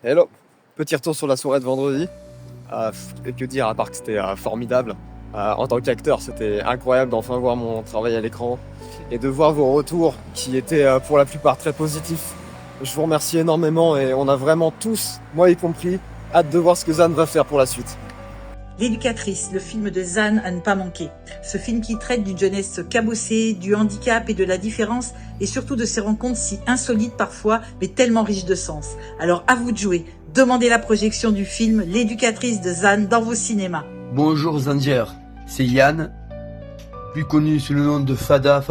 Hello, petit retour sur la soirée de vendredi. Et que dire à part que c'était formidable. En tant qu'acteur, c'était incroyable d'enfin voir mon travail à l'écran et de voir vos retours qui étaient pour la plupart très positifs. Je vous remercie énormément et on a vraiment tous, moi y compris, hâte de voir ce que Zan va faire pour la suite. L'éducatrice, le film de Zan à ne pas manquer. Ce film qui traite d'une jeunesse cabossée, du handicap et de la différence et surtout de ces rencontres si insolites parfois mais tellement riches de sens. Alors à vous de jouer. Demandez la projection du film L'éducatrice de Zan dans vos cinémas. Bonjour Zanzier, c'est Yann, plus connu sous le nom de Fada.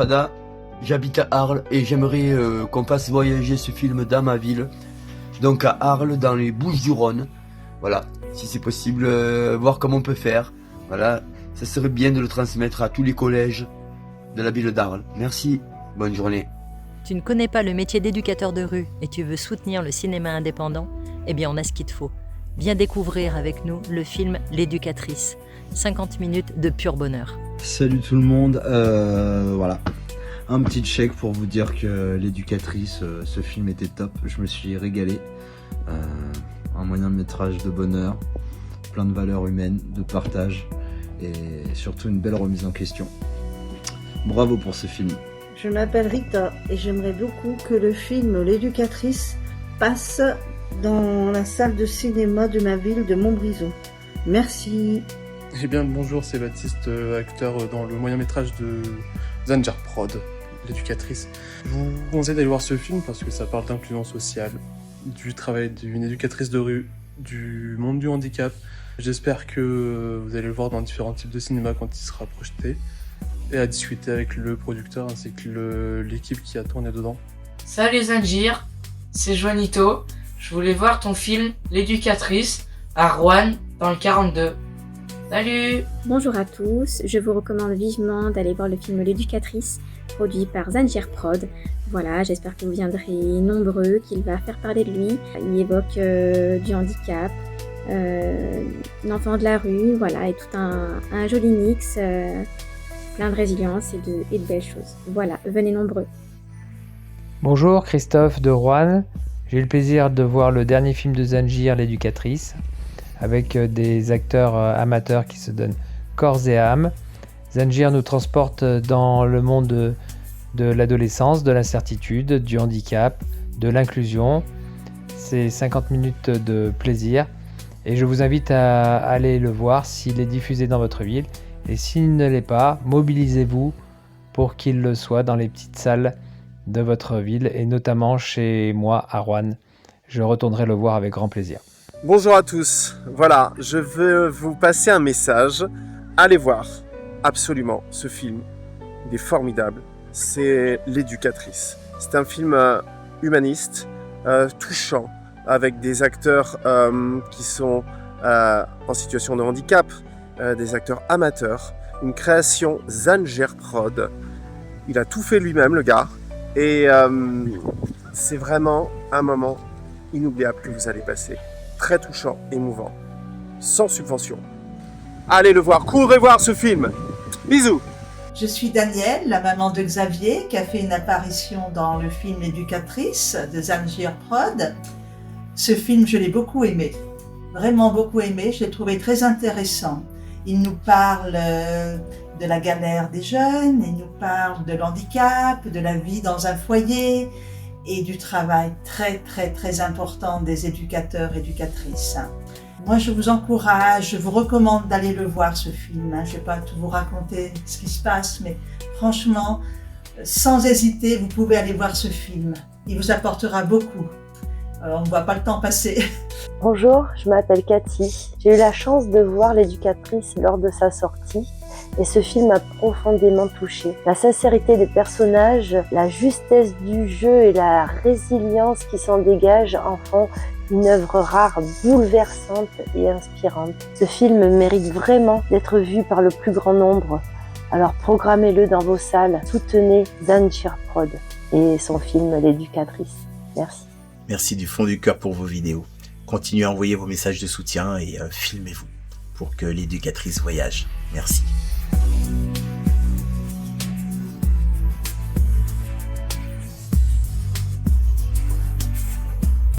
J'habite à Arles et j'aimerais qu'on fasse voyager ce film dans ma ville, donc à Arles dans les Bouches-du-Rhône. Voilà, si c'est possible, voir comment on peut faire. Voilà, ça serait bien de le transmettre à tous les collèges de la ville d'Arles. Merci, bonne journée. Tu ne connais pas le métier d'éducateur de rue et tu veux soutenir le cinéma indépendant? Eh bien, on a ce qu'il te faut. Viens découvrir avec nous le film L'éducatrice. 50 minutes de pur bonheur. Salut tout le monde, voilà. Un petit check pour vous dire que L'éducatrice, ce film était top. Je me suis régalé. Un moyen métrage de bonheur, plein de valeurs humaines, de partage et surtout une belle remise en question. Bravo pour ce film. Je m'appelle Rita et j'aimerais beaucoup que le film L'éducatrice passe dans la salle de cinéma de ma ville de Montbrison. Merci. Eh bien bonjour, c'est Baptiste, acteur dans le moyen-métrage de Zanzier Prod, L'éducatrice. Je vous conseille d'aller voir ce film parce que ça parle d'inclusion sociale, du travail d'une éducatrice de rue, du monde du handicap. J'espère que vous allez le voir dans différents types de cinéma quand il sera projeté et à discuter avec le producteur ainsi que l'équipe qui a tourné dedans. Salut Zanzier, c'est Juanito. Je voulais voir ton film L'éducatrice à Rouen dans le 42. Salut! Bonjour à tous, je vous recommande vivement d'aller voir le film L'éducatrice, produit par Zanzier Prod. Voilà, j'espère que vous viendrez nombreux, qu'il va faire parler de lui. Il évoque du handicap, l'enfant de la rue, voilà, et tout un joli mix, plein de résilience et de belles choses. Voilà, venez nombreux. Bonjour, Christophe de Rouen. J'ai eu le plaisir de voir le dernier film de Zanzier, L'éducatrice, avec des acteurs amateurs qui se donnent corps et âme. Zanzier nous transporte dans le monde de l'adolescence, de l'incertitude, du handicap, de l'inclusion. C'est 50 minutes de plaisir et je vous invite à aller le voir s'il est diffusé dans votre ville. Et s'il ne l'est pas, mobilisez-vous pour qu'il le soit dans les petites salles de votre ville et notamment chez moi à Rouen. Je retournerai le voir avec grand plaisir. Bonjour à tous, voilà, je veux vous passer un message. Allez voir absolument ce film, il est formidable, c'est L'éducatrice. C'est un film humaniste, touchant, avec des acteurs qui sont en situation de handicap, des acteurs amateurs, une création Zanzier Prod. Il a tout fait lui-même le gars, et c'est vraiment un moment inoubliable que vous allez passer. Très touchant, émouvant, sans subvention. Allez le voir, courez voir ce film. Bisous. Je suis Danielle, la maman de Xavier, qui a fait une apparition dans le film L'éducatrice de Zanzier Prod. Ce film, je l'ai beaucoup aimé, vraiment beaucoup aimé, je l'ai trouvé très intéressant. Il nous parle de la galère des jeunes, il nous parle de l'handicap, de la vie dans un foyer et du travail très important des éducateurs et éducatrices. Moi, je vous encourage, je vous recommande d'aller le voir, ce film. Je ne vais pas tout vous raconter ce qui se passe, mais franchement, sans hésiter, vous pouvez aller voir ce film. Il vous apportera beaucoup. On ne voit pas le temps passer. Bonjour, je m'appelle Cathy. J'ai eu la chance de voir L'éducatrice lors de sa sortie et ce film m'a profondément touchée. La sincérité des personnages, la justesse du jeu et la résilience qui s'en dégage en font une œuvre rare, bouleversante et inspirante. Ce film mérite vraiment d'être vu par le plus grand nombre. Alors programmez-le dans vos salles, soutenez Zanzier Prod et son film L'éducatrice. Merci. Merci du fond du cœur pour vos vidéos. Continuez à envoyer vos messages de soutien et filmez-vous pour que l'éducatrice voyage. Merci.